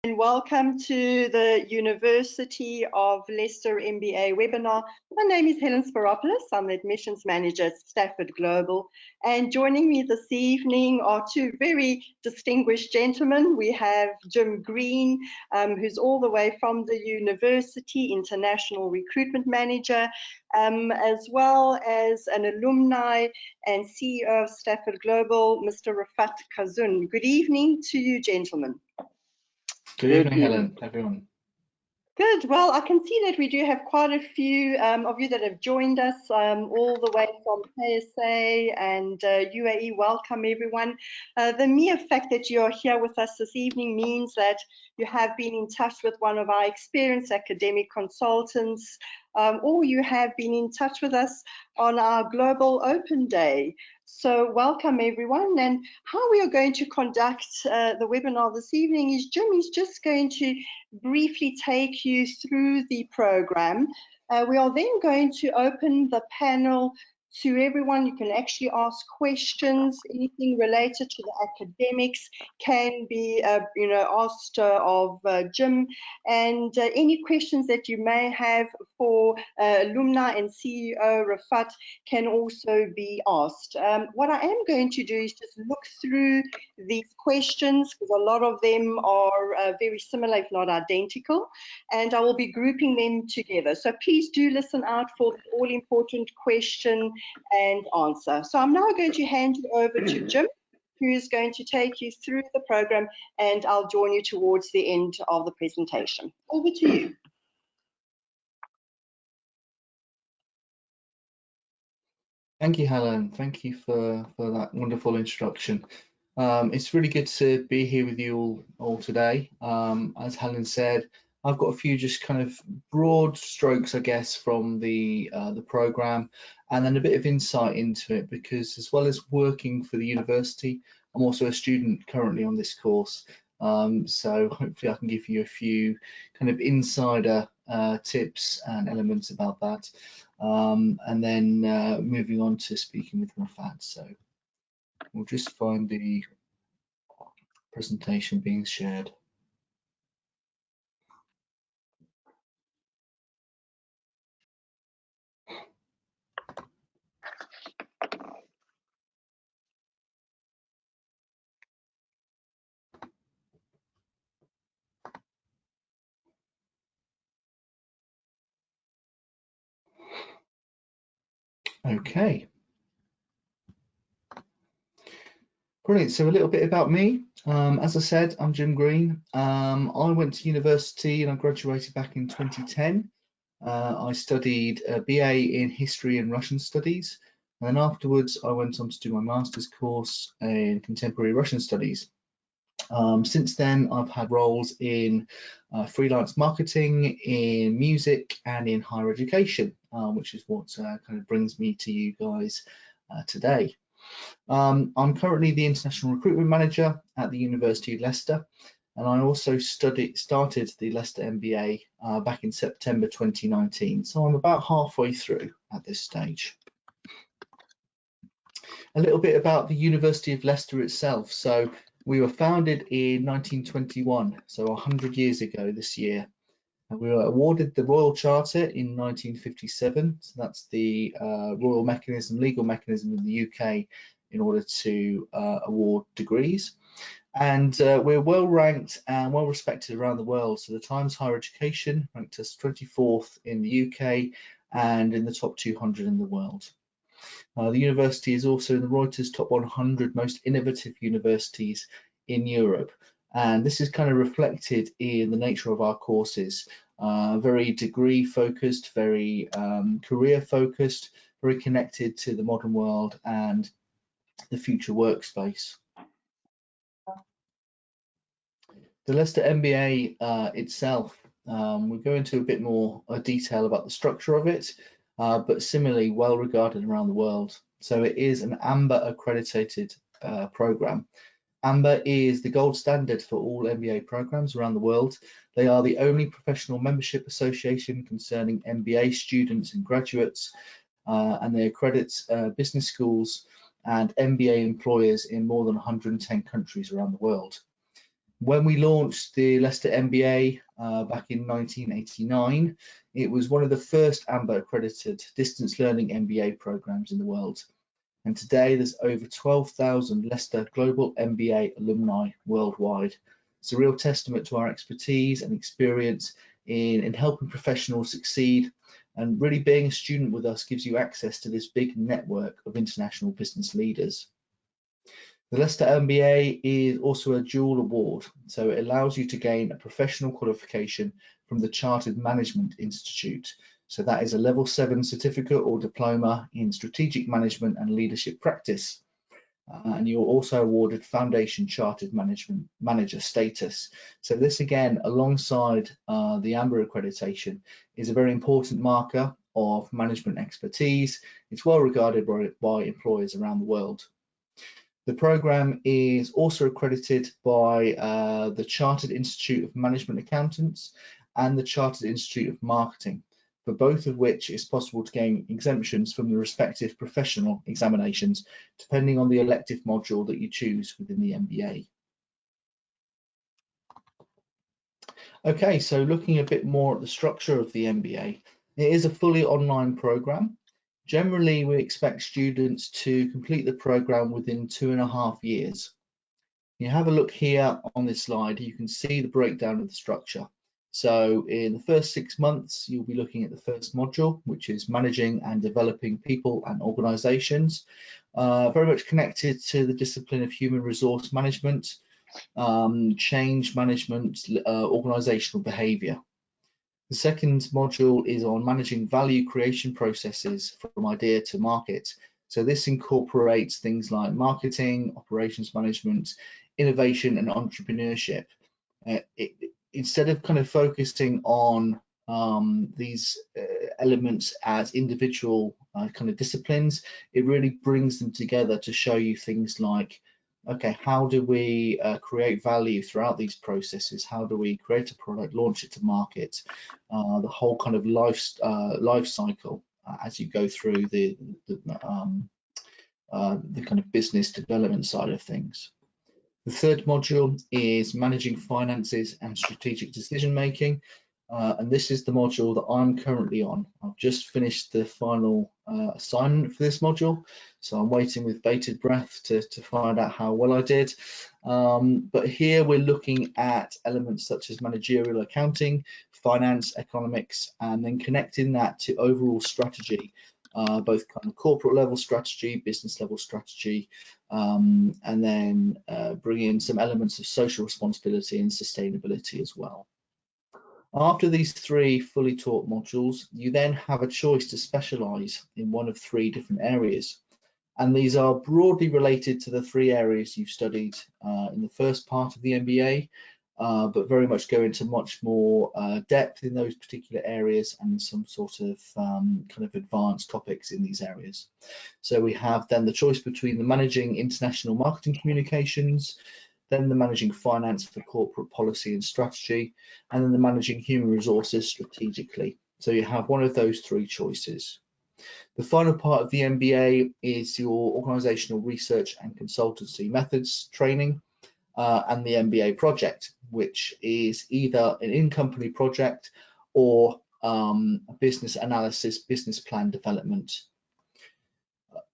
And welcome to the University of Leicester MBA webinar. My name is Helen Spyropoulos. I'm the Admissions Manager at Stafford Global. And joining me this evening are two very distinguished gentlemen. We have Jim Green, who's all the way from the university, International Recruitment Manager, as well as an alumni and CEO of Stafford Global, Mr. Refaat Kazoun. Good evening to you, gentlemen. Good evening, Helen, everyone. Good. Well, I can see that we do have quite a few of you that have joined us all the way from KSA and UAE. Welcome, everyone. The mere fact that you're here with us this evening means that you have been in touch with one of our experienced academic consultants, or you have been in touch with us on our Global Open Day. So welcome everyone, and how we are going to conduct the webinar this evening is Jim is just going to briefly take you through the program. We are then going to open the panel to everyone. You can actually ask questions. Anything related to the academics can be asked of Jim, and any questions that you may have for alumni and CEO Refaat can also be asked. What I am going to do is just look through these questions, because a lot of them are very similar, if not identical, and I will be grouping them together. So please do listen out for the all-important question and answer. So I'm now going to hand you over to Jim, who's going to take you through the program, and I'll join you towards the end of the presentation. Over to you. Thank you, Helen. Thank you for that wonderful introduction. It's really good to be here with you all today. As Helen said, I've got a few just kind of broad strokes, I guess, from the program, and then a bit of insight into it, because as well as working for the university, I'm also a student currently on this course. So hopefully I can give you a few kind of insider tips and elements about that. And then moving on to speaking with Refaat. So we'll just find the presentation being shared. Okay. Brilliant. So a little bit about me. As I said, I'm Jim Green. I went to university and I graduated back in 2010. I studied a BA in History and Russian Studies, and then afterwards I went on to do my master's course in Contemporary Russian Studies. Since then, I've had roles in freelance marketing, in music, and in higher education, which is what kind of brings me to you guys today. I'm currently the International Recruitment Manager at the University of Leicester, and I also started the Leicester MBA back in September 2019, so I'm about halfway through at this stage. A little bit about the University of Leicester itself. So we were founded in 1921, so 100 years ago this year. And we were awarded the Royal Charter in 1957, so that's the royal mechanism, legal mechanism in the UK in order to award degrees. And we're well ranked and well respected around the world. So the Times Higher Education ranked us 24th in the UK and in the top 200 in the world. The university is also in the Reuters top 100 most innovative universities in Europe. And this is kind of reflected in the nature of our courses. Very degree focused, very career focused, very connected to the modern world and the future workspace. The Leicester MBA itself, we'll go into a bit more detail about the structure of it, but similarly well regarded around the world. So it is an AMBA accredited program. AMBA is the gold standard for all MBA programs around the world. They are the only professional membership association concerning MBA students and graduates, and they accredit business schools and MBA employers in more than 110 countries around the world. When we launched the Leicester MBA back in 1989, it was one of the first AMBA accredited distance learning MBA programs in the world. And today there's over 12,000 Leicester Global MBA alumni worldwide. It's a real testament to our expertise and experience in helping professionals succeed, and really being a student with us gives you access to this big network of international business leaders. The Leicester MBA is also a dual award, so it allows you to gain a professional qualification from the Chartered Management Institute. So that is a level 7 certificate or diploma in strategic management and leadership practice. And you're also awarded Foundation Chartered Management Manager status. So this again, alongside the AMBA accreditation, is a very important marker of management expertise. It's well regarded by employers around the world. The program is also accredited by the Chartered Institute of Management Accountants and the Chartered Institute of Marketing, for both of which it's possible to gain exemptions from the respective professional examinations, depending on the elective module that you choose within the MBA. Okay, so looking a bit more at the structure of the MBA, it is a fully online program. Generally, we expect students to complete the program within 2.5 years. You have a look here on this slide, you can see the breakdown of the structure. So in the first 6 months, you'll be looking at the first module, which is managing and developing people and organizations, very much connected to the discipline of human resource management, change management, organizational behavior. The second module is on managing value creation processes from idea to market. So this incorporates things like marketing, operations management, innovation and entrepreneurship. Instead of kind of focusing on these elements as individual kind of disciplines, it really brings them together to show you things like, okay, how do we create value throughout these processes? How do we create a product, launch it to market? The whole kind of life cycle as you go through the kind of business development side of things. The third module is managing finances and strategic decision making. And this is the module that I'm currently on. I've just finished the final assignment for this module, so I'm waiting with bated breath to find out how well I did. But here we're looking at elements such as managerial accounting, finance, economics, and then connecting that to overall strategy, both kind of corporate level strategy, business level strategy, and then bringing in some elements of social responsibility and sustainability as well. After these 3 fully taught modules, you then have a choice to specialise in one of 3 different areas. And these are broadly related to the 3 areas you've studied in the first part of the MBA, but very much go into much more depth in those particular areas and some sort of kind of advanced topics in these areas. So we have then the choice between the managing international marketing communications, then the managing finance for corporate policy and strategy, and then the managing human resources strategically. So you have one of those 3 choices. The final part of the MBA is your organisational research and consultancy methods training, and the MBA project, which is either an in-company project or a business analysis, business plan development.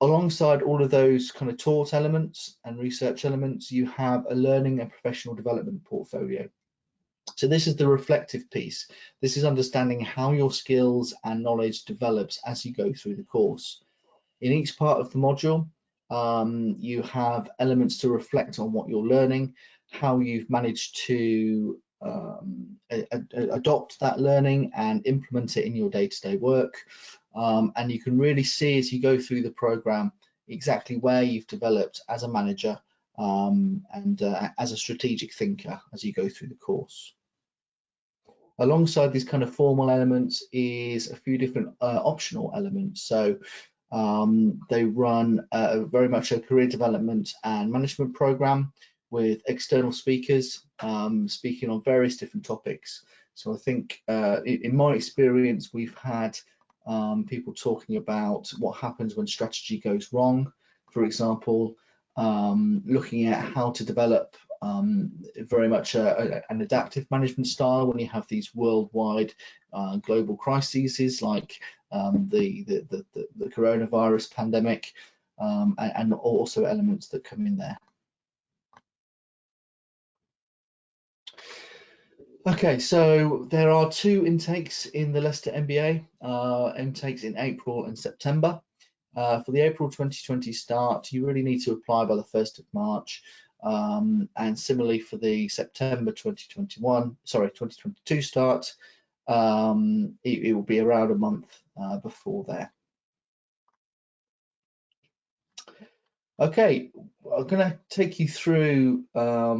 Alongside all of those kind of taught elements and research elements, you have a learning and professional development portfolio. So this is the reflective piece. This is understanding how your skills and knowledge develops as you go through the course. In each part of the module, you have elements to reflect on what you're learning, how you've managed to adopt that learning and implement it in your day-to-day work. And you can really see as you go through the program exactly where you've developed as a manager and as a strategic thinker as you go through the course. Alongside these kind of formal elements is a few different optional elements. So they run very much a career development and management program with external speakers speaking on various different topics. So I think in my experience, we've had people talking about what happens when strategy goes wrong, for example, looking at how to develop very much an adaptive management style when you have these worldwide global crises like the coronavirus pandemic, and also elements that come in there. Okay, so there are 2 intakes in the Leicester MBA, intakes in April and September. For the April 2020 start, you really need to apply by the 1st of March. And similarly for the September 2022 start, it will be around a month before there. Okay, I'm going to take you through a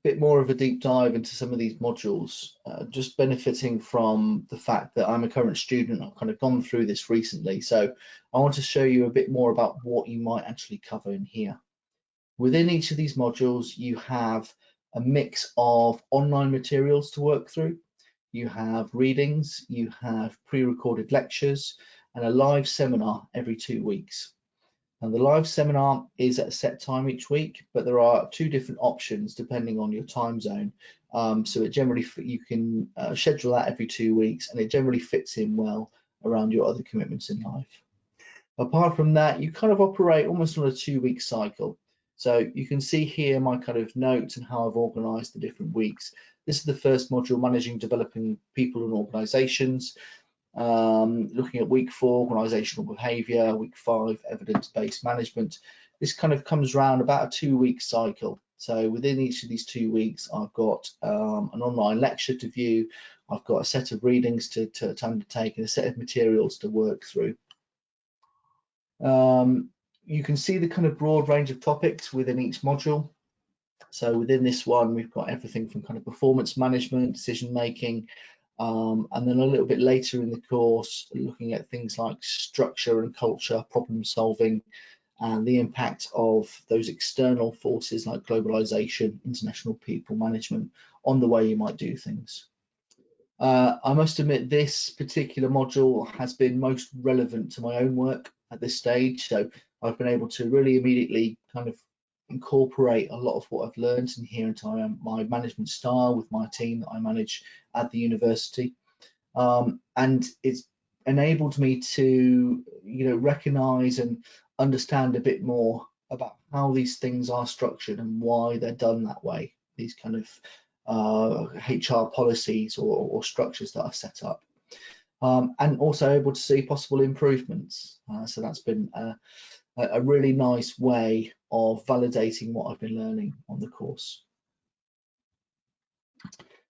bit more of a deep dive into some of these modules, just benefiting from the fact that I'm a current student. I've kind of gone through this recently, so I want to show you a bit more about what you might actually cover in here. Within each of these modules, you have a mix of online materials to work through. You have readings, you have pre-recorded lectures, and a live seminar every 2 weeks. And the live seminar is at a set time each week, but there are 2 different options depending on your time zone. So it generally, you can schedule that every 2 weeks, and it generally fits in well around your other commitments in life. Apart from that, you kind of operate almost on a 2-week cycle. So you can see here my kind of notes and how I've organised the different weeks. This is the first module, managing, developing people and organisations. Looking at week 4, organisational behaviour, week 5, evidence-based management. This kind of comes around about a 2-week cycle. So within each of these 2 weeks, I've got an online lecture to view, I've got a set of readings to undertake, and a set of materials to work through. You can see the kind of broad range of topics within each module. So within this one, we've got everything from kind of performance management, decision making, and then a little bit later in the course, looking at things like structure and culture, problem solving, and the impact of those external forces like globalization, international people management on the way you might do things. I must admit, this particular module has been most relevant to my own work at this stage. So I've been able to really immediately kind of incorporate a lot of what I've learned in here into my management style with my team that I manage at the university. And it's enabled me to, recognize and understand a bit more about how these things are structured and why they're done that way, these kind of HR policies or structures that are set up, and also able to see possible improvements. So that's been a really nice way of validating what I've been learning on the course.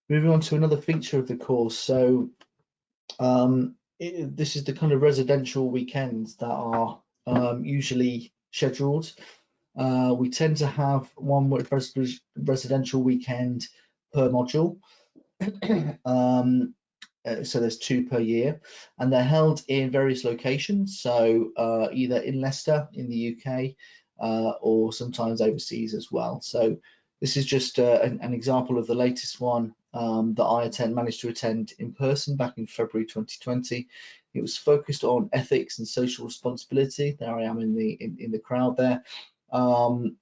Moving on to another feature of the course. So this is the kind of residential weekends that are usually scheduled. We tend to have one residential weekend per module. So there's 2 per year, and they're held in various locations. So either in Leicester in the UK or sometimes overseas as well. So this is just an example of the latest one that I managed to attend in person back in February 2020. It was focused on ethics and social responsibility. There I am in the crowd there. And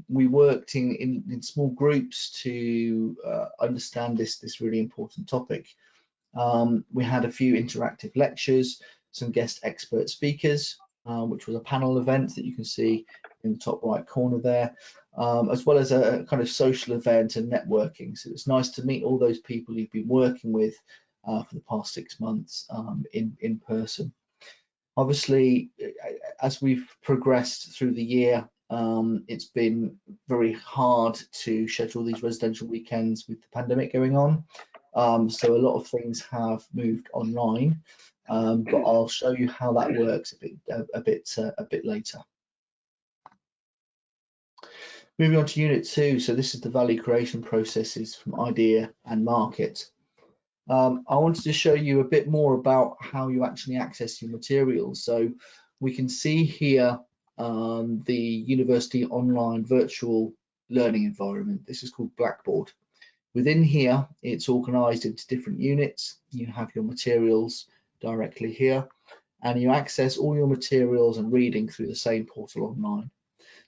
we worked in small groups to understand this really important topic. We had a few interactive lectures, some guest expert speakers, which was a panel event that you can see in the top right corner there, as well as a kind of social event and networking. So it's nice to meet all those people you've been working with for the past 6 months in person. Obviously, as we've progressed through the year, it's been very hard to schedule these residential weekends with the pandemic going on. So a lot of things have moved online, but I'll show you how that works a bit later. Moving on to Unit 2, so this is the value creation processes from idea and market. I wanted to show you a bit more about how you actually access your materials. So we can see here the university online virtual learning environment. This is called Blackboard. Within here, it's organized into different units. You have your materials directly here, and you access all your materials and reading through the same portal online.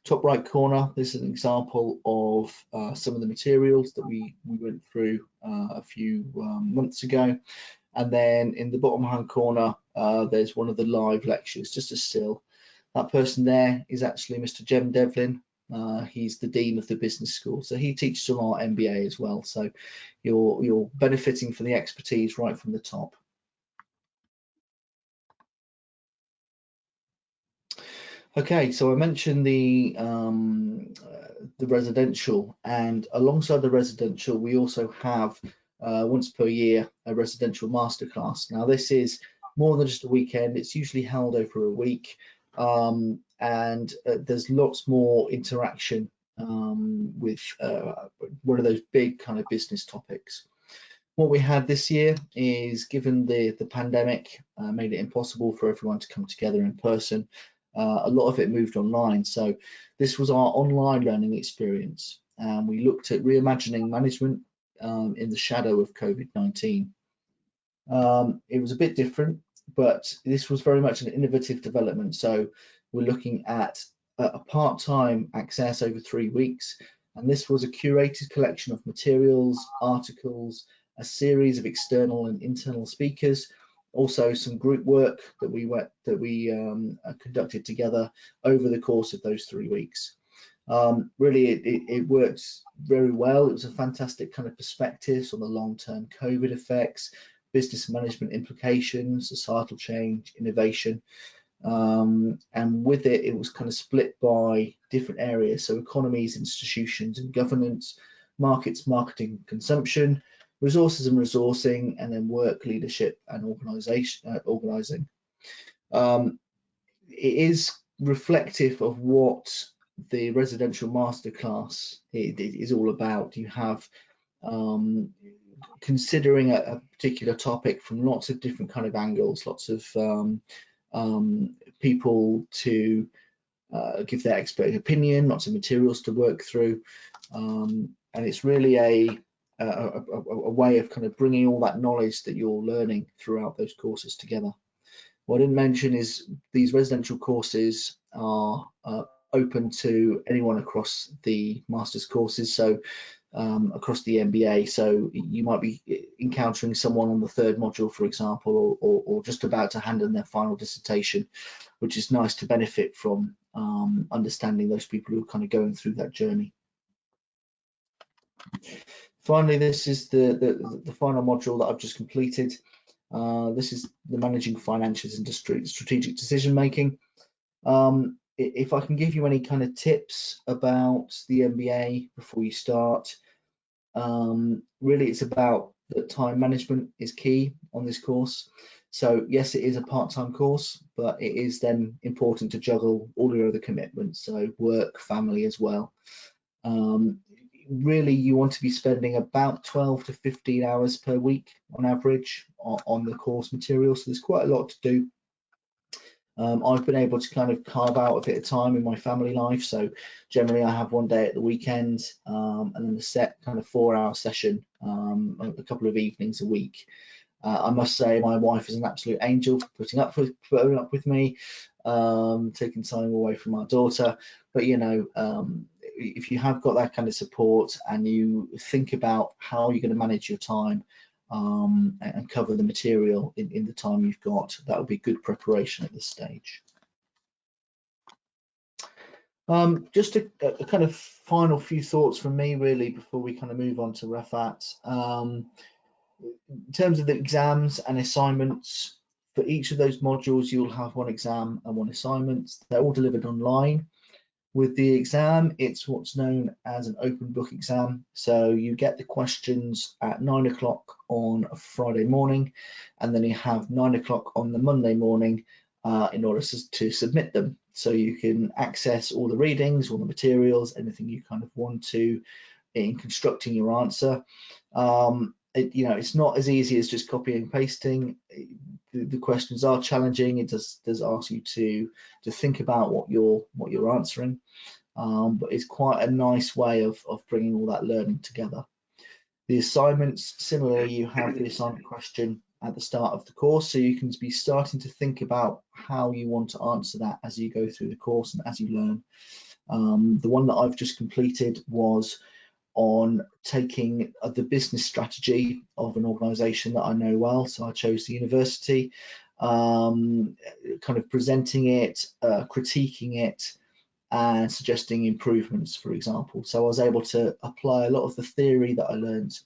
Top right corner, this is an example of some of the materials that we went through a few months ago. And then in the bottom hand corner, there's one of the live lectures, just a still. That person there is actually Mr. Jem Devlin. He's the Dean of the Business School. So he teaches on our MBA as well. So you're benefiting from the expertise right from the top. Okay, so I mentioned the residential, and alongside the residential, we also have once per year a residential masterclass. Now, this is more than just a weekend. It's usually held over a week, and there's lots more interaction with one of those big kind of business topics. What we had this year is, given the pandemic made it impossible for everyone to come together in person, a lot of it moved online. So this was our online learning experience, and we looked at reimagining management in the shadow of COVID-19. It was a bit different, but this was very much an innovative development. So we're looking at a part-time access over 3 weeks, and this was a curated collection of materials, articles, a series of external and internal speakers, also some group work that we conducted together over the course of those 3 weeks. Really, it worked very well. It was a fantastic kind of perspectives on the long-term COVID effects, business management implications, societal change, innovation. And with it, it was kind of split by different areas. So economies, institutions and governance, markets, marketing, consumption, resources and resourcing, and then work, leadership and organizing. It is reflective of what the residential masterclass is all about. You have considering a particular topic from lots of different kind of angles, lots of people to give their expert opinion, lots of materials to work through, and it's really a way of kind of bringing all that knowledge that you're learning throughout those courses together. What I didn't mention is these residential courses are open to anyone across the master's courses, so across the MBA. So you might be encountering someone on the 3rd module, for example, or just about to hand in their final dissertation, which is nice to benefit from understanding those people who are kind of going through that journey. Finally, this is the final module that I've just completed. This is the managing financials and strategic decision making. If I can give you any kind of tips about the MBA before you start, really it's about that time management is key on this course. So yes, it is a part-time course, but it is then important to juggle all your other commitments, so work, family as well. Really, you want to be spending about 12 to 15 hours per week on average on the course material, so there's quite a lot to do. I've been able to kind of carve out a bit of time in my family life, so generally I have one day at the weekend and then a set kind of 4-hour session a couple of evenings a week. I must say my wife is an absolute angel for putting up with me, taking time away from our daughter, but you know, if you have got that kind of support and you think about how you're going to manage your time and cover the material in the time you've got, that would be good preparation at this stage. Just a kind of final few thoughts from me really before we kind of move on to Refaat. In terms of the exams and assignments, for each of those modules you'll have one exam and one assignment. They're all delivered online. With the exam, it's what's known as an open book exam. So you get the questions at 9 o'clock on a Friday morning, and then you have 9 o'clock on the Monday morning in order to submit them. So you can access all the readings, all the materials, anything you kind of want to in constructing your answer. You know, it's not as easy as just copying and pasting. The questions are challenging. It does ask you to think about what you're answering, but it's quite a nice way of bringing all that learning together. The assignments, similarly, you have the assignment question at the start of the course, so you can be starting to think about how you want to answer that as you go through the course and as you learn. The one that I've just completed was on taking the business strategy of an organisation that I know well. So I chose the university, kind of presenting it, critiquing it, and suggesting improvements, for example. So I was able to apply a lot of the theory that I learned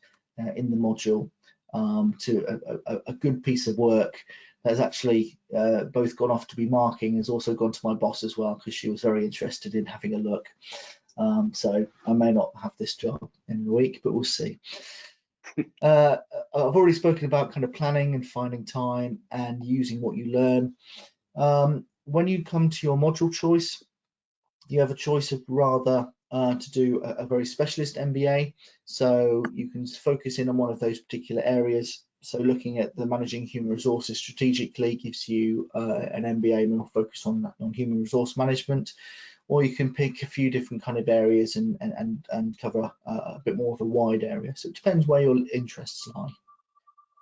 in the module to a good piece of work that's actually both gone off to be marking, has also gone to my boss as well, because she was very interested in having a look. So I may not have this job in a week, but we'll see. I've already spoken about kind of planning and finding time and using what you learn. When you come to your module choice, you have a choice of rather to do a very specialist MBA, so you can focus in on one of those particular areas. So looking at the managing human resources strategically gives you an MBA more focused on human resource management, or you can pick a few different kind of areas and cover a bit more of a wide area. So it depends where your interests lie.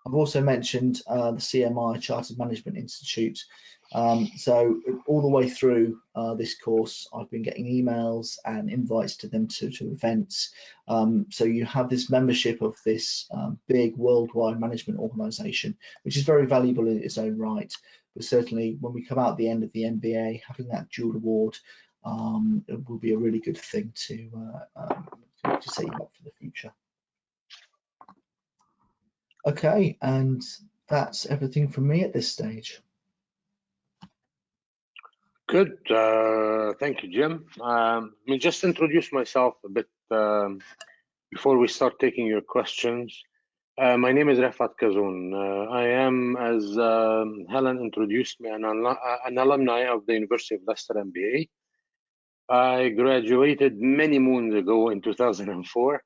I've also mentioned the CMI, Chartered Management Institute. So all the way through this course, I've been getting emails and invites to them to events. So you have this membership of this big worldwide management organisation, which is very valuable in its own right. But certainly when we come out the end of the MBA, having that dual award will be a really good thing to set you up for the future. Okay, and that's everything from me at this stage. Good, thank you, Jim. Let me just introduce myself a bit before we start taking your questions. My name is Refaat Kazoun. I am, as Helen introduced me, an alumni of the University of Leicester MBA. I graduated many moons ago in 2004.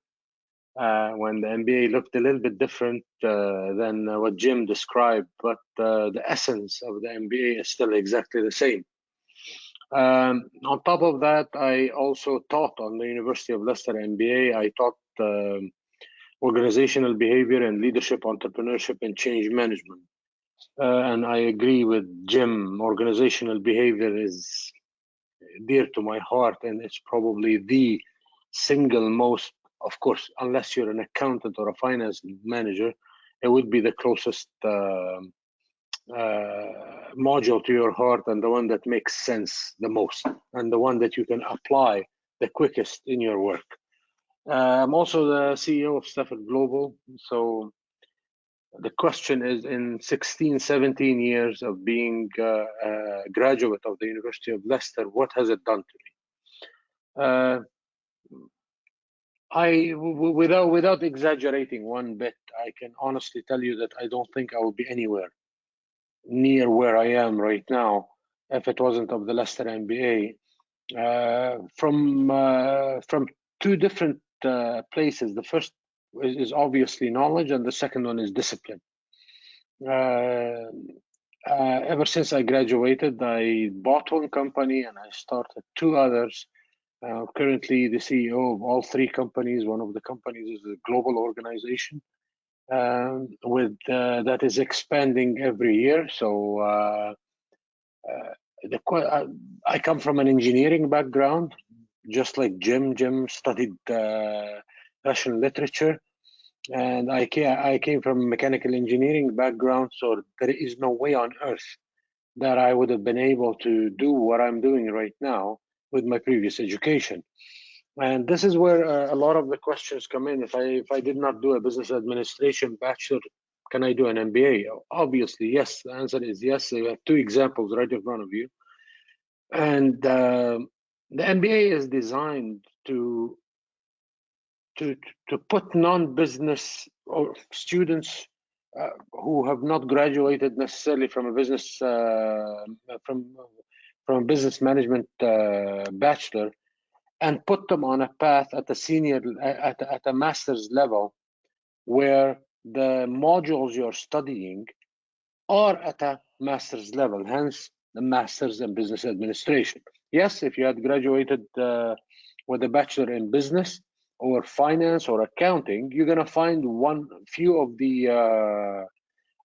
When the MBA looked a little bit different than what Jim described, but the essence of the MBA is still exactly the same. On top of that, I also taught on the University of Leicester MBA. I taught organizational behavior and leadership, entrepreneurship, and change management. And I agree with Jim, organizational behavior is dear to my heart, and it's probably the single most, of course, unless you're an accountant or a finance manager, it would be the closest module to your heart, and the one that makes sense the most, and the one that you can apply the quickest in your work. I'm also the CEO of Stafford Global. So the question is, in 16, 17 years of being a graduate of the University of Leicester, what has it done to me? Without exaggerating one bit, I can honestly tell you that I don't think I will be anywhere near where I am right now if it wasn't of the Leicester MBA. From two different places. The first is obviously knowledge, and the second one is discipline. Ever since I graduated, I bought one company and I started two others. Currently the CEO of all three companies. One of the companies is a global organization that is expanding every year. So I come from an engineering background, just like Jim. Jim studied Russian literature, and I came from a mechanical engineering background. So there is no way on earth that I would have been able to do what I'm doing right now with my previous education. And this is where a lot of the questions come in. If I did not do a business administration bachelor, can I do an MBA? Obviously, yes. The answer is yes. You have two examples right in front of you. And the MBA is designed to put non-business or students who have not graduated necessarily from a business from a business management bachelor, and put them on a path at a senior at a master's level, where the modules you're studying are at a master's level, hence the master's in business administration. Yes, if you had graduated with a bachelor in business or finance or accounting, you're going to find few of the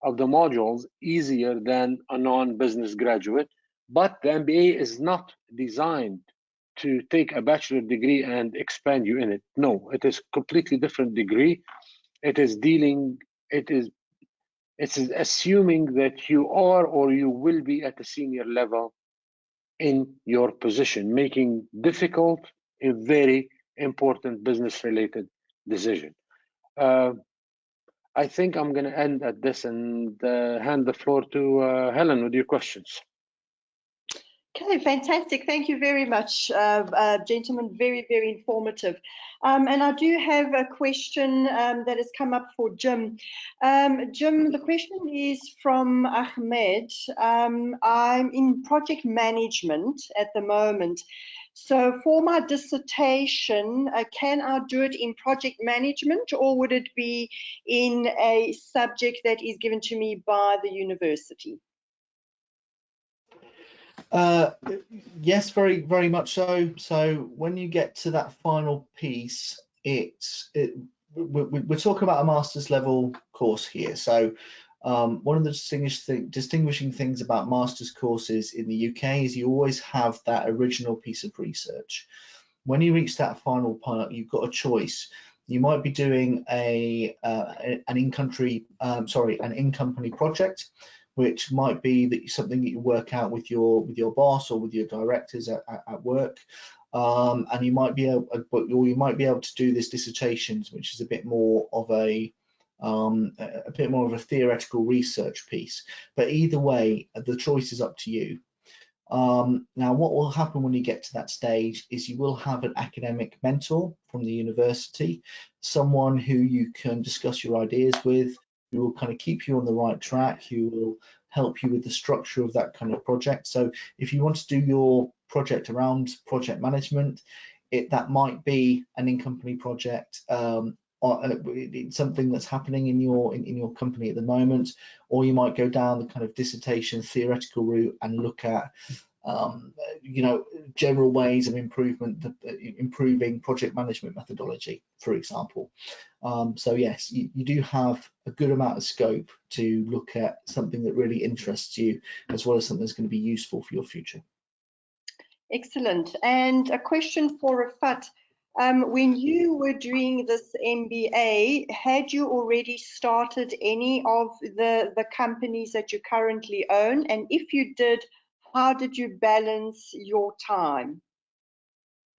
modules easier than a non-business graduate. But the MBA is not designed to take a bachelor degree and expand you in it. No, it is completely different degree. It is assuming that you are or you will be at a senior level in your position, making difficult, a very important business-related decision. I think I'm going to end at this and hand the floor to Helen with your questions. Okay, fantastic. Thank you very much, gentlemen. Very, very informative. And I do have a question that has come up for Jim. Jim, the question is from Ahmed. I'm in project management at the moment. So for my dissertation, can I do it in project management, or would it be in a subject that is given to me by the university? Yes, very, very much so. So when you get to that final piece, we're talking about a master's level course here. So one of the distinguishing things about master's courses in the UK is you always have that original piece of research. When you reach that final part, you've got a choice. You might be doing an in-company project, which might be something that you work out with your boss or with your directors at work, and you might be able to do this dissertations, which is a bit more of a theoretical research piece. But either way, the choice is up to you. Now, what will happen when you get to that stage is you will have an academic mentor from the university, someone who you can discuss your ideas with, who will kind of keep you on the right track, who will help you with the structure of that kind of project. So if you want to do your project around project management, that might be an in-company project, or it's something that's happening in your company at the moment, or you might go down the kind of dissertation theoretical route and look at general ways of improving project management methodology, for example. So yes, you do have a good amount of scope to look at something that really interests you, as well as something that's going to be useful for your future. Excellent. And a question for Refaat. When you were doing this MBA, had you already started any of the companies that you currently own? And if you did, how did you balance your time?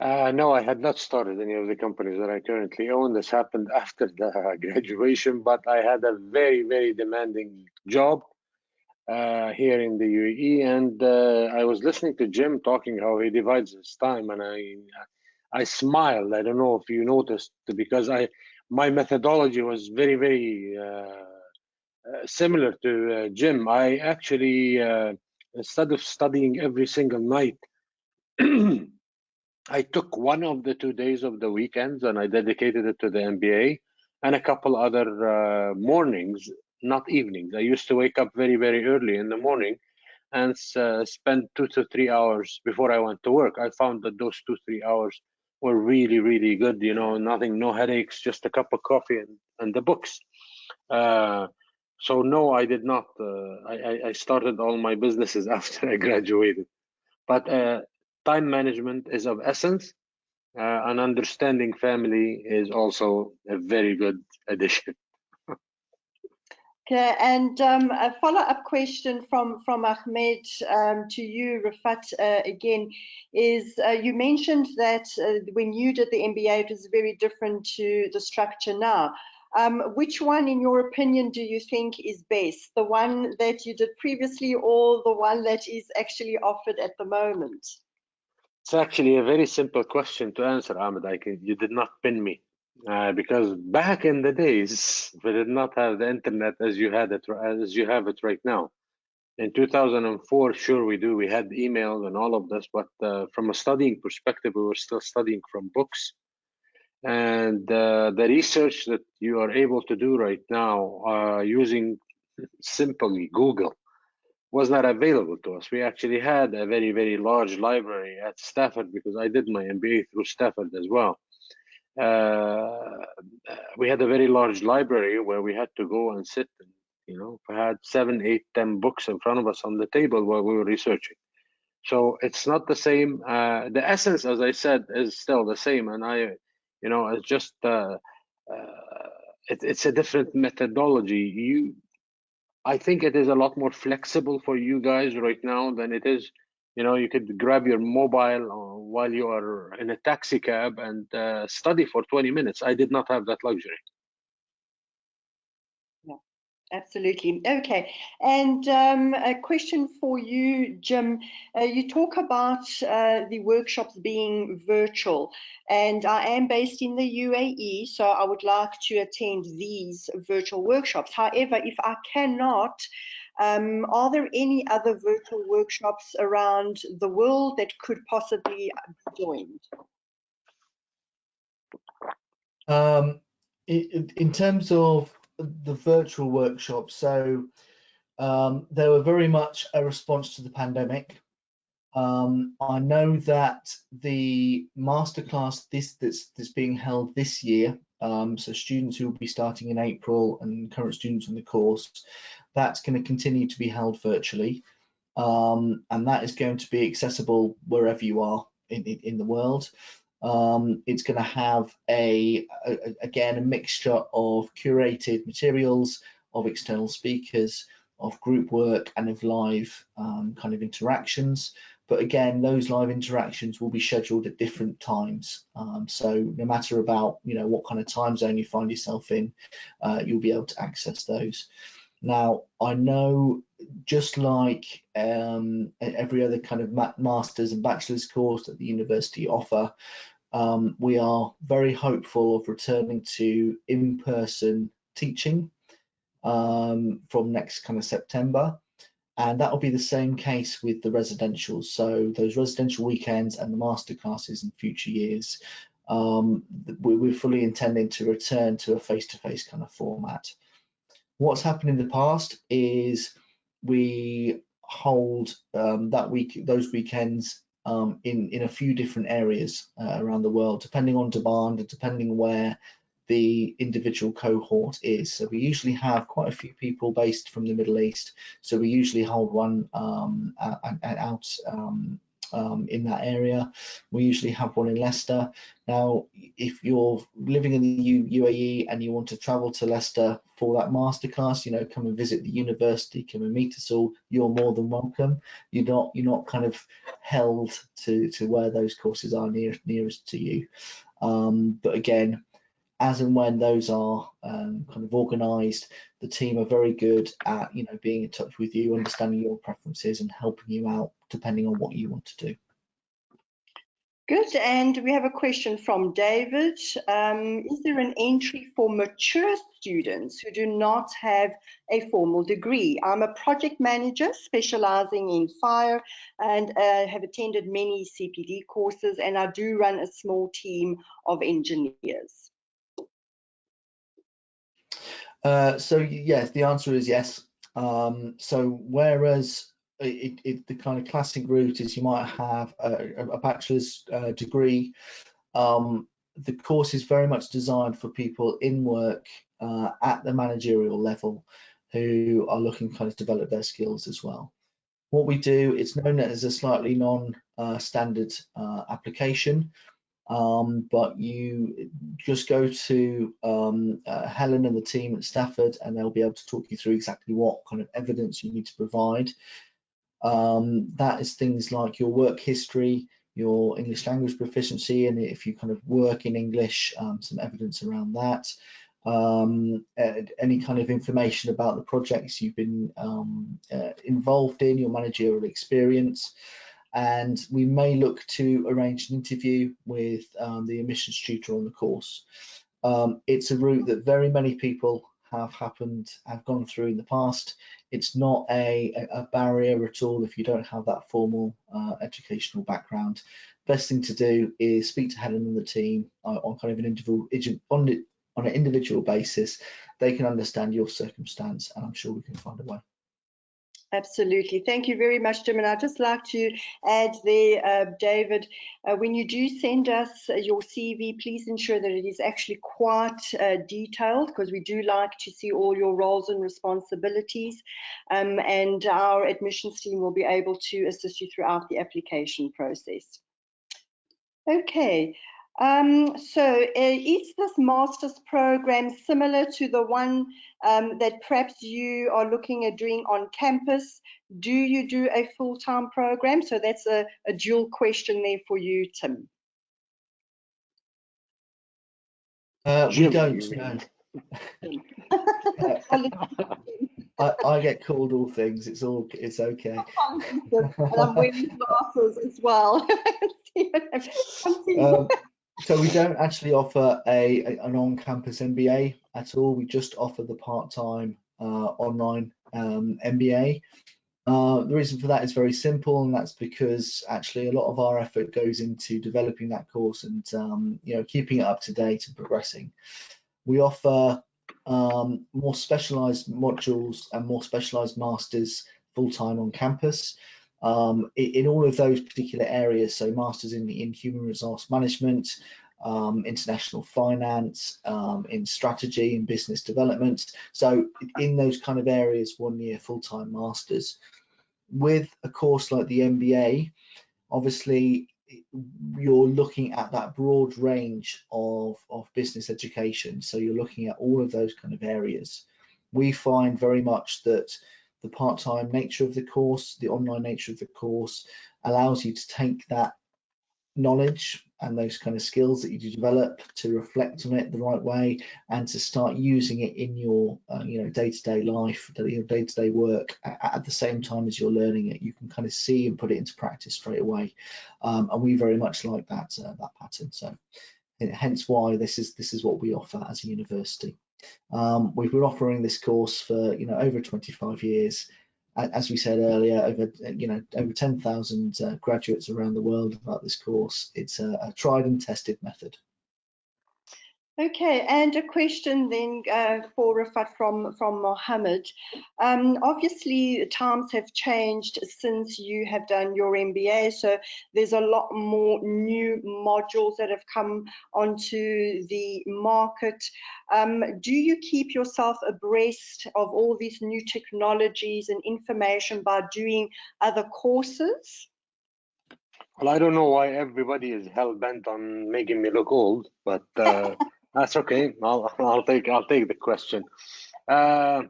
No, I had not started any of the companies that I currently own. This happened after the graduation, but I had a very, very demanding job here in the UAE, and I was listening to Jim talking how he divides his time, and I smiled. I don't know if you noticed, because my methodology was very, very similar to Jim. I actually, instead of studying every single night, I took one of the 2 days of the weekends and I dedicated it to the MBA, and a couple other mornings, not evenings. I used to wake up very, very early in the morning and spend 2 to 3 hours before I went to work. I found that those 2-3 hours were really, really good. No headaches, just a cup of coffee and the books. So no, I did not. I started all my businesses after I graduated. But time management is of essence, and understanding family is also a very good addition. Okay, and a follow-up question from Ahmed to you, Refaat, again, is you mentioned that when you did the MBA, it was very different to the structure now. Which one, in your opinion, do you think is best? The one that you did previously, or the one that is actually offered at the moment? It's actually a very simple question to answer, Ahmed. You did not pin me, because back in the days, we did not have the internet as you have it right now. In 2004, sure we do. We had email and all of this, but from a studying perspective, we were still studying from books. And the research that you are able to do right now using simply Google was not available to us. We actually had a very, very large library at Stafford, because I did my MBA through Stafford as well. We had a very large library where we had to go and sit and, we had 7, 8, 10 books in front of us on the table while we were researching. So it's not the same. The essence, as I said, is still the same, and it's just it's a different methodology. I think it is a lot more flexible for you guys right now than it is. You could grab your mobile while you are in a taxi cab and study for 20 minutes. I did not have that luxury. Absolutely. Okay. And a question for you, Jim. You talk about the workshops being virtual, and I am based in the UAE, so I would like to attend these virtual workshops. However, if I cannot, are there any other virtual workshops around the world that could possibly be joined? In terms of the virtual workshops, so they were very much a response to the pandemic. I know that the masterclass that's being held this year, so students who will be starting in April and current students on the course, that's going to continue to be held virtually, and that is going to be accessible wherever you are in the world. It's going to have again a mixture of curated materials, of external speakers, of group work, and of live kind of interactions. But again, those live interactions will be scheduled at different times. So no matter about what kind of time zone you find yourself in, you'll be able to access those. Now, I know just like every other kind of master's and bachelor's course that the university offer, we are very hopeful of returning to in-person teaching from next kind of September. And that will be the same case with the residentials. So those residential weekends and the masterclasses in future years, we're fully intending to return to a face-to-face kind of format. What's happened in the past is we hold those weekends in a few different areas around the world, depending on demand and depending where the individual cohort is. So we usually have quite a few people based from the Middle East. So we usually hold one out in that area. We usually have one in Leicester. Now, if you're living in the UAE and you want to travel to Leicester for that masterclass, come and visit the university, come and meet us all, you're more than welcome. You're not kind of held to where those courses are nearest to you. But again, as and when those are kind of organised, the team are very good at being in touch with you, understanding your preferences and helping you out depending on what you want to do. Good, and we have a question from David. Is there an entry for mature students who do not have a formal degree? I'm a project manager specializing in fire and have attended many CPD courses, and I do run a small team of engineers. So yes, the answer is yes. So whereas the kind of classic route is you might have a bachelor's degree, the course is very much designed for people in work at the managerial level who are looking to kind of develop their skills as well. What we do, it's known as a slightly non-standard application. But you just go to Helen and the team at Stafford, and they'll be able to talk you through exactly what kind of evidence you need to provide. That is things like your work history, your English language proficiency, and if you kind of work in English, some evidence around that. Any kind of information about the projects you've been involved in, your managerial experience. And we may look to arrange an interview with the admissions tutor on the course. It's a route that very many people have gone through in the past. It's not a barrier at all if you don't have that formal educational background. Best thing to do is speak to Helen and the team on kind of an individual basis. They can understand your circumstance, and I'm sure we can find a way. Absolutely. Thank you very much, Jim. And I'd just like to add there, David, when you do send us your CV, please ensure that it is actually quite detailed, because we do like to see all your roles and responsibilities. And our admissions team will be able to assist you throughout the application process. Okay. So is this master's program similar to the one that perhaps you are looking at doing on campus? Do you do a full-time program? So that's a dual question there for you, Tim. We don't, no. I get called all things. It's okay. And I'm wearing glasses as well. So we don't actually offer an on-campus MBA at all. We just offer the part-time online MBA. The reason for that is very simple, and that's because actually a lot of our effort goes into developing that course and keeping it up to date and progressing. We offer more specialized modules and more specialized masters full-time on campus in all of those particular areas. So masters in human resource management, international finance, in strategy and business development. So in those kind of areas, 1 year full-time masters. With a course like the MBA, obviously you're looking at that broad range of business education. So you're looking at all of those kind of areas. We find very much that the part-time nature of the course, the online nature of the course, allows you to take that knowledge and those kind of skills that you develop to reflect on it the right way and to start using it in your day-to-day life, your day-to-day work at the same time as you're learning it. You can kind of see and put it into practice straight away, and we very much like that pattern. So hence why this is what we offer as a university. We've been offering this course for over 25 years. As we said earlier, over 10,000 graduates around the world about this course. It's a tried and tested method. Okay, and a question then for Refaat from Mohammed. Obviously, times have changed since you have done your MBA, so there's a lot more new modules that have come onto the market. Do you keep yourself abreast of all these new technologies and information by doing other courses? Well, I don't know why everybody is hell-bent on making me look old, but that's okay. I'll take the question. The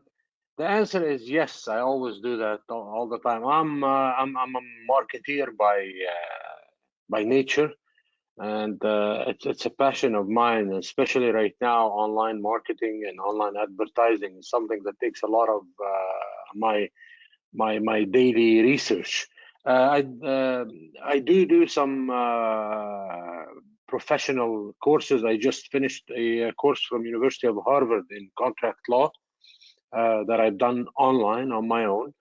answer is yes. I always do that all the time. I'm a marketeer by nature, and it's a passion of mine, especially right now. Online marketing and online advertising is something that takes a lot of my daily research. I do some professional courses. I just finished a course from University of Harvard in contract law that I've done online on my own.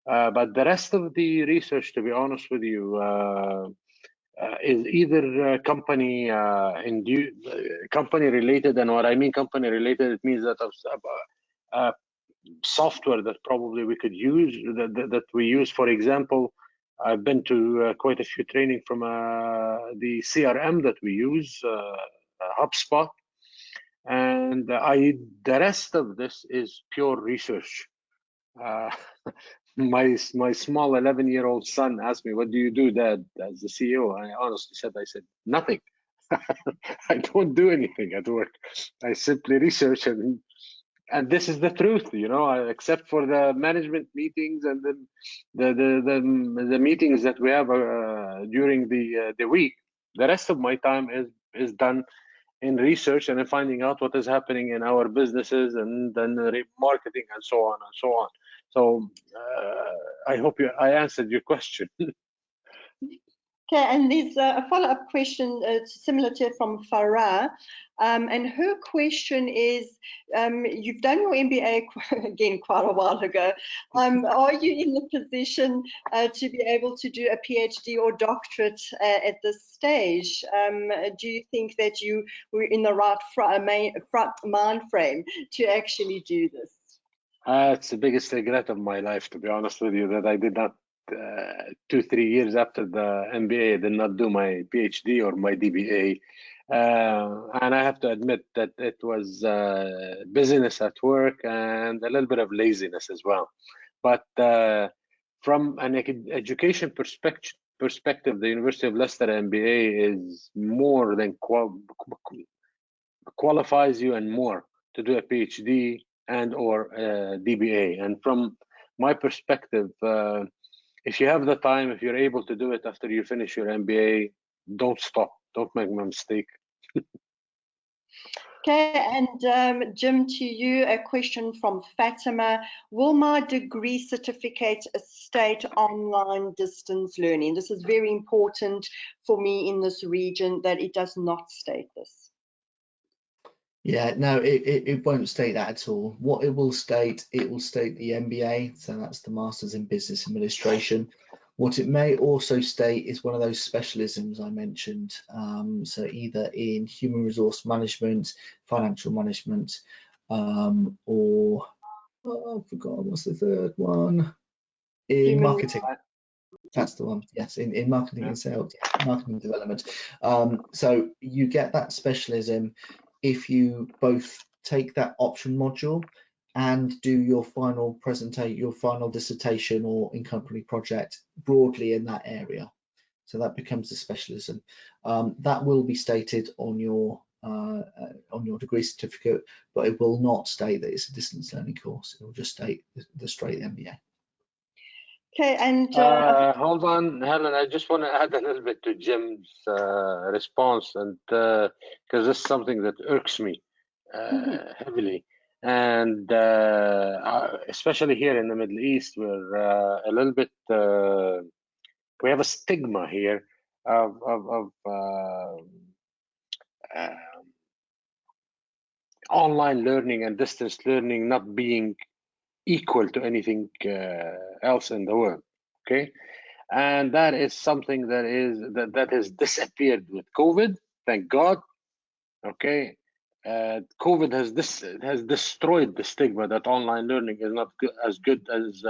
But the rest of the research, to be honest with you, is either company related. And what I mean company related, it means that software that probably we could use, that we use. For example, I've been to quite a few training from the CRM that we use, HubSpot, and the rest of this is pure research. My small 11-year-old son asked me, "What do you do, Dad, as the CEO?" I honestly said, nothing. I don't do anything at work. I simply research, and this is the truth, except for the management meetings and the meetings that we have during the week. The rest of my time is done in research and in finding out what is happening in our businesses and then marketing and so on and so on. So I hope I answered your question. Okay, and there's a follow-up question similar to it from Farah, and her question is, you've done your MBA again quite a while ago. Are you in the position to be able to do a PhD or doctorate at this stage? Do you think that you were in the right mind frame to actually do this? It's the biggest regret of my life, to be honest with you, that I did not, 2-3 years after the MBA, I did not do my PhD or my DBA. And I have to admit that it was busyness at work and a little bit of laziness as well. But from an education perspective, the University of Leicester MBA is more than qualifies you and more to do a PhD and or DBA. And from my perspective, if you have the time, if you're able to do it after you finish your MBA, don't stop. Don't make a mistake. Okay, and Jim, to you, a question from Fatima. Will my degree certificate state online distance learning? This is very important for me in this region, that it does not state this. Yeah, no, it won't state that at all. What it will state the MBA, so that's the Masters in Business Administration. What it may also state is one of those specialisms I mentioned, so either in human resource management, financial management, or I forgot, what's the third one? In marketing. That's the one. Yes, in marketing and sales, marketing and development. So you get that specialism if you both take that option module and do your final presentation, your final dissertation or in-company project broadly in that area. So that becomes the specialism. That will be stated on your degree certificate, but it will not state that it's a distance learning course. It will just state the straight MBA. Okay, and hold on, Helen. I just want to add a little bit to Jim's response, and because this is something that irks me heavily, and especially here in the Middle East, we're a little bit. We have a stigma here of online learning and distance learning not being equal to anything else in the world. Okay, and that is something that has disappeared with COVID. Thank God. Okay, COVID has destroyed the stigma that online learning is not as good as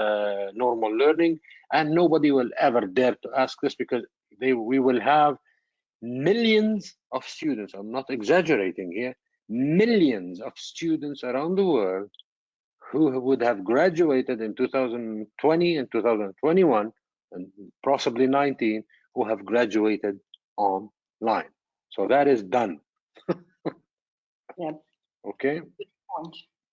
normal learning, and nobody will ever dare to ask this, because we will have millions of students. I'm not exaggerating here. Millions of students around the world who would have graduated in 2020 and 2021 and possibly 19, who have graduated online. So that is done. Yeah. Okay.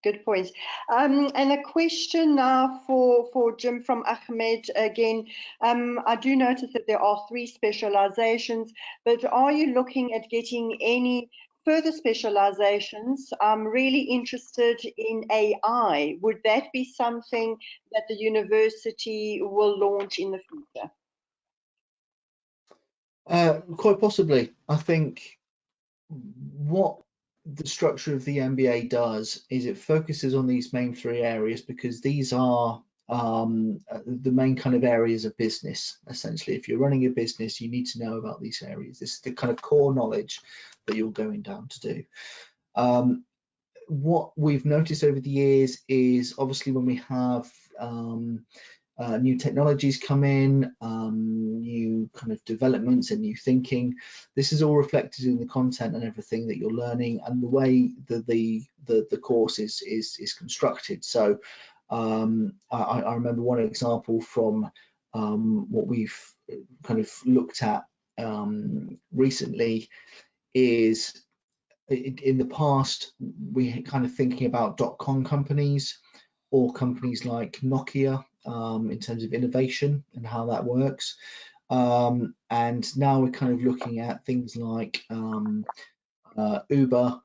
Good point. And a question now for Jim from Ahmed again. I do notice that there are 3 specializations, but are you looking at getting any further specializations? I'm really interested in AI. Would that be something that the university will launch in the future? Quite possibly. I think what the structure of the MBA does is it focuses on these main 3 areas, because these are the main kind of areas of business. Essentially, if you're running a business, you need to know about these areas. This is the kind of core knowledge that you're going down to do. What we've noticed over the years is obviously when we have new technologies come in, new kind of developments and new thinking, this is all reflected in the content and everything that you're learning and the way that the course is constructed. So I remember one example from what we've kind of looked at recently is in the past we kind of thinking about .com companies or companies like Nokia in terms of innovation and how that works, and now we're kind of looking at things like Uber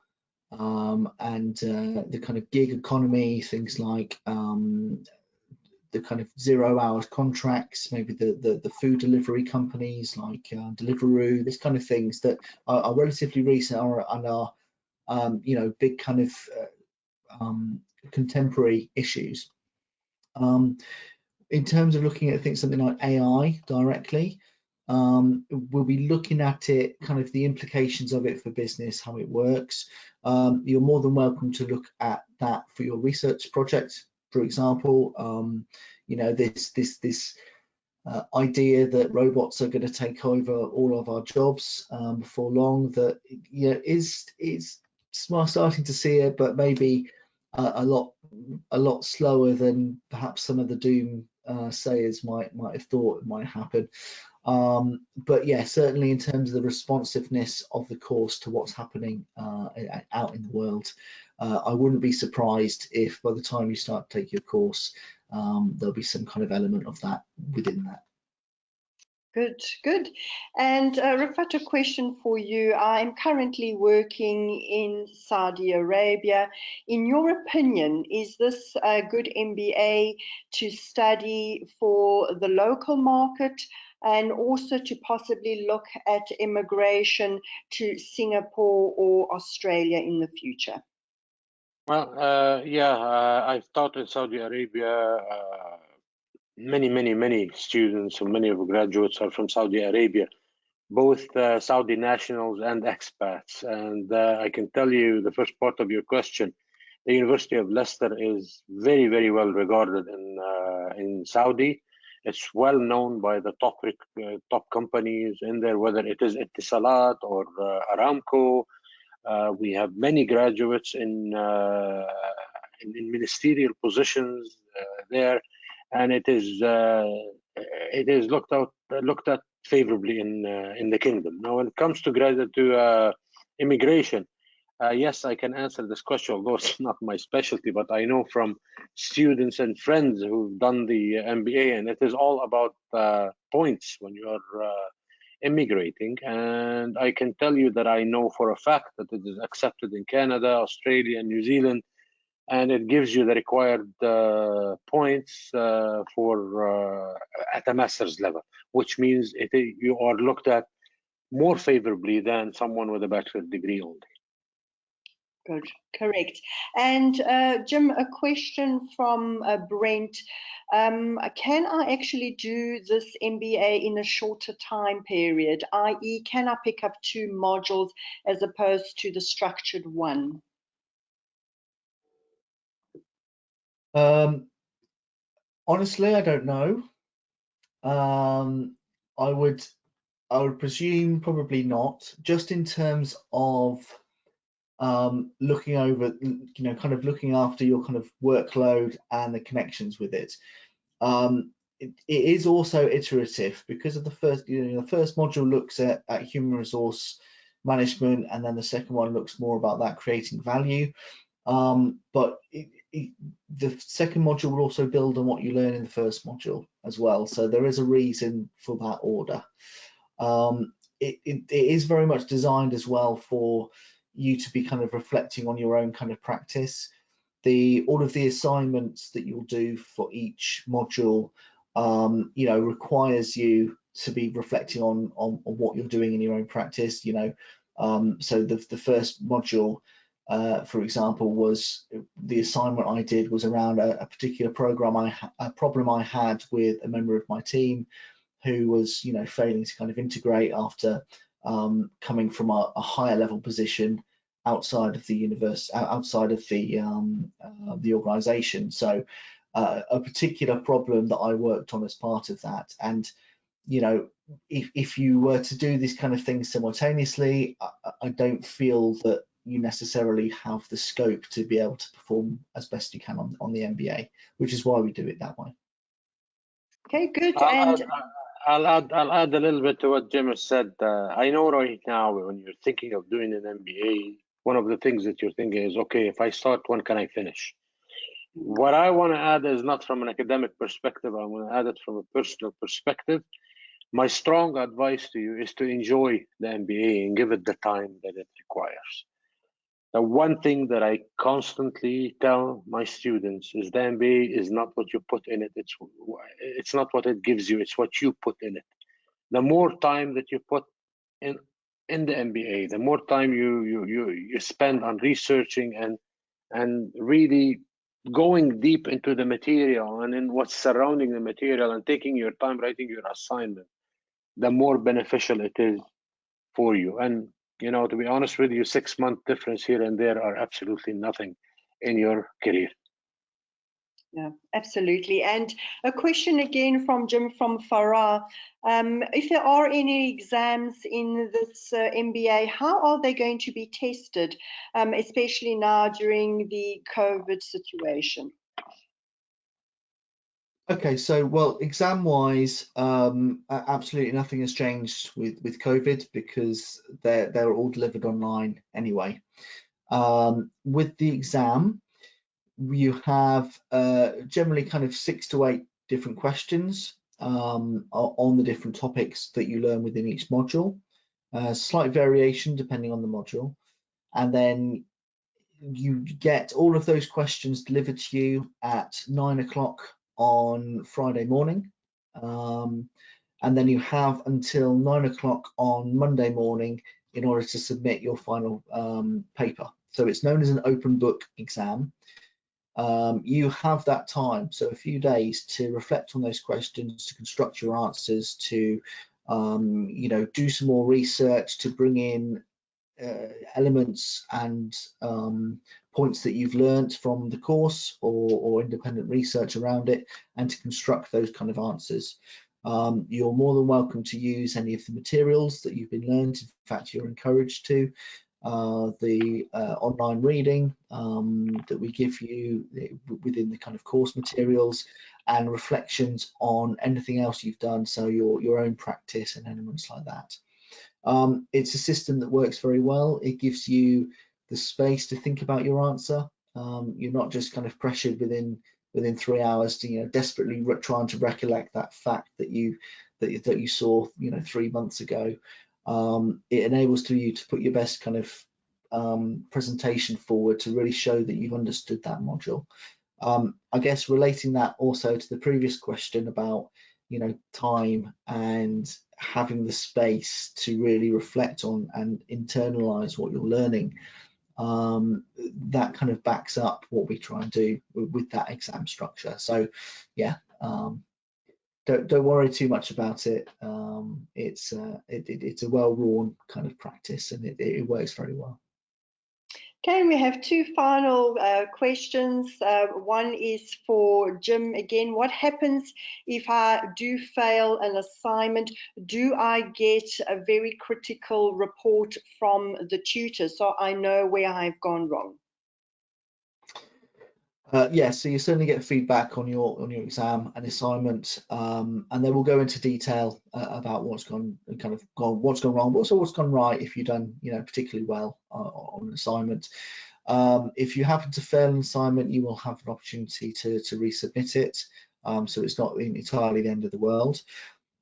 and the kind of gig economy, things like the kind of 0 hours contracts, maybe the food delivery companies like Deliveroo, this kind of things that are relatively recent and are you know, big kind of contemporary issues. In terms of looking at something like AI directly, we'll be looking at it, kind of the implications of it for business, how it works. You're more than welcome to look at that for your research project for example. You know, this idea that robots are going to take over all of our jobs before long, that is starting to see it, but maybe a lot slower than perhaps some of the doom sayers might have thought might happen. But yeah, certainly in terms of the responsiveness of the course to what's happening out in the world, I wouldn't be surprised if by the time you start to take your course, there'll be some kind of element of that within that. Good, good. And Refaat, a question for you. I'm currently working in Saudi Arabia. In your opinion, is this a good MBA to study for the local market and also to possibly look at immigration to Singapore or Australia in the future? Well, yeah, I've taught in Saudi Arabia. Many students and many of the graduates are from Saudi Arabia, both Saudi nationals and expats. And I can tell you the first part of your question, the University of Leicester is very well regarded in Saudi. It's well known by the top companies in there, whether it is Etisalat or Aramco. We have many graduates in ministerial positions there, and it is looked at favorably in the kingdom. Now, when it comes to immigration, yes, I can answer this question, although it's not my specialty, but I know from students and friends who've done the MBA, and it is all about points when you are immigrating. And I can tell you that I know for a fact that it is accepted in Canada, Australia, and New Zealand, and it gives you the required points for at a master's level, which means you are looked at more favorably than someone with a bachelor's degree only. Good, correct. And Jim, a question from Brent. Can I actually do this MBA in a shorter time period, i.e. can I pick up 2 modules as opposed to the structured one? Honestly, I don't know. I would presume probably not, just in terms of looking over, kind of looking after your kind of workload and the connections with it. It is also iterative because of the first, the first module looks at human resource management, and then the second one looks more about that creating value. But the second module will also build on what you learn in the first module as well. So there is a reason for that order. It is very much designed as well for you to be kind of reflecting on your own kind of practice. All of the assignments that you'll do for each module, requires you to be reflecting on what you're doing in your own practice. So the first module, for example, was the assignment I did was around a particular problem I had with a member of my team who was, failing to kind of integrate after coming from a higher level position outside of the universe, outside of the organization. So a particular problem that I worked on as part of that. And if you were to do this kind of thing simultaneously, I don't feel that you necessarily have the scope to be able to perform as best you can on the MBA, which is why we do it that way. Okay, good. I'll add a little bit to what Jim has said. I know right now when you're thinking of doing an MBA, one of the things that you're thinking is, okay, if I start, when can I finish? What I want to add is not from an academic perspective. I want to add it from a personal perspective. My strong advice to you is to enjoy the MBA and give it the time that it requires. The one thing that I constantly tell my students is the MBA is not what you put in it. It's not what it gives you. It's what you put in it. The more time that you put in the MBA, the more time you spend on researching and really going deep into the material and in what's surrounding the material and taking your time writing your assignment, the more beneficial it is for you. And to be honest with you, 6-month difference here and there are absolutely nothing in your career. Yeah, absolutely. And a question again from Jim from Farah. If there are any exams in this MBA, how are they going to be tested, especially now during the COVID situation? Okay, so well, exam-wise, absolutely nothing has changed with COVID because they're all delivered online anyway. With the exam, you have generally kind of 6 to 8 different questions on the different topics that you learn within each module. Slight variation depending on the module, and then you get all of those questions delivered to you at 9 o'clock on Friday morning, and then you have until 9 o'clock on Monday morning in order to submit your final paper. So it's known as an open book exam. You have that time, so a few days, to reflect on those questions, to construct your answers, to you know, do some more research, to bring in elements and points that you've learnt from the course or independent research around it, and to construct those kind of answers. You're more than welcome to use any of the materials that you've been learned. In fact, you're encouraged to. The online reading that we give you within the kind of course materials, and reflections on anything else you've done, so your own practice and elements like that. It's a system that works very well. It gives you the space to think about your answer. You're not just kind of pressured within 3 hours to, you know, desperately trying to recollect that fact that you saw, you know, 3 months ago. It enables you to put your best kind of presentation forward to really show that you've understood that module. I guess relating that also to the previous question about, you know, time and having the space to really reflect on and internalize what you're learning, that kind of backs up what we try and do with that exam structure. So yeah, don't worry too much about it. It's a well-worn kind of practice, and it works very well. Okay, we have 2 final questions. One is for Jim again. What happens if I do fail an assignment? Do I get a very critical report from the tutor so I know where I've gone wrong? Yeah, so you certainly get feedback on your exam and assignment, and they will go into detail about what's gone wrong, but also what's gone right if you've done, you know, particularly well on an assignment. If you happen to fail an assignment, you will have an opportunity to resubmit it, so it's not entirely the end of the world.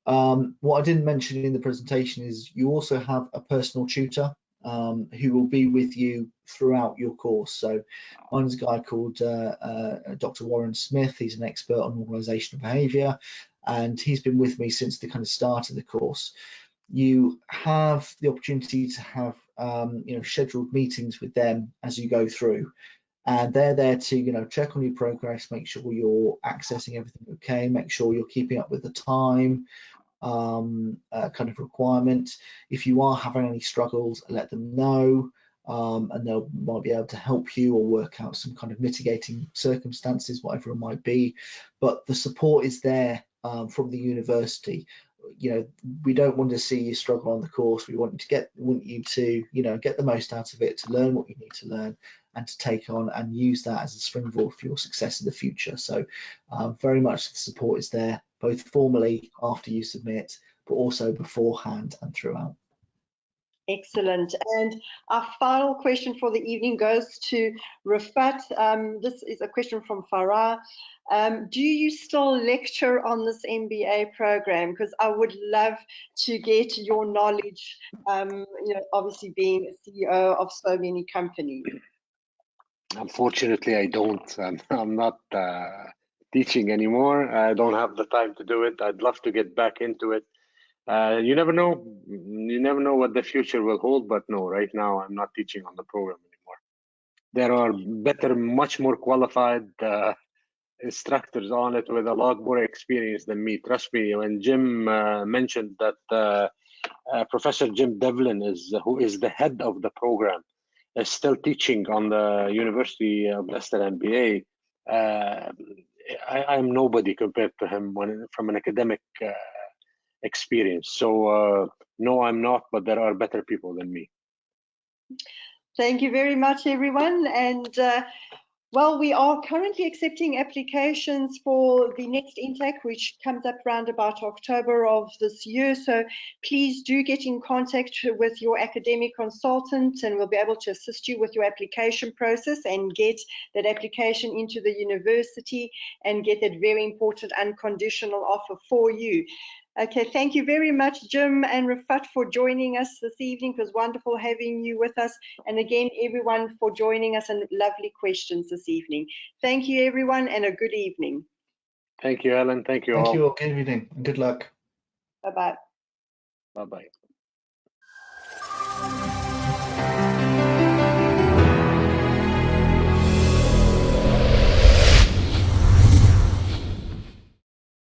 What I didn't mention in the presentation is you also have a personal tutor who will be with you throughout your course. So mine's a guy called Dr. Warren Smith. He's an expert on organizational behavior, and he's been with me since the kind of start of the course. You have the opportunity to have you know, scheduled meetings with them as you go through, and they're there to, you know, check on your progress, make sure you're accessing everything okay, make sure you're keeping up with the time kind of requirement. If you are having any struggles, let them know, and they might be able to help you or work out some kind of mitigating circumstances, whatever it might be. But the support is there from the university. You know, we don't want to see you struggle on the course. We want you to, you know, get the most out of it, to learn what you need to learn, and to take on and use that as a springboard for your success in the future. So very much the support is there, both formally after you submit, but also beforehand and throughout. Excellent. And our final question for the evening goes to Refaat. This is a question from Farah. Do you still lecture on this MBA program? Because I would love to get your knowledge, you know, obviously being a CEO of so many companies. Unfortunately, I don't. I'm not teaching anymore. I don't have the time to do it. I'd love to get back into it. You never know. You never know what the future will hold. But no, right now I'm not teaching on the program anymore. There are better, much more qualified instructors on it with a lot more experience than me. Trust me. When Jim mentioned that Professor Jim Devlin who is the head of the program, is still teaching on the University of Leicester MBA. I'm nobody compared to him from an academic experience. So no, I'm not, but there are better people than me. Thank you very much, everyone. And well, we are currently accepting applications for the next intake, which comes up around about October of this year. So please do get in contact with your academic consultant, and we'll be able to assist you with your application process and get that application into the university and get that very important unconditional offer for you. Okay, thank you very much, Jim and Refaat, for joining us this evening. It was wonderful having you with us. And again, everyone, for joining us and lovely questions this evening. Thank you, everyone, and a good evening. Thank you, Helen. Thank you all. Thank you all. Good evening and good luck. Bye-bye. Bye-bye.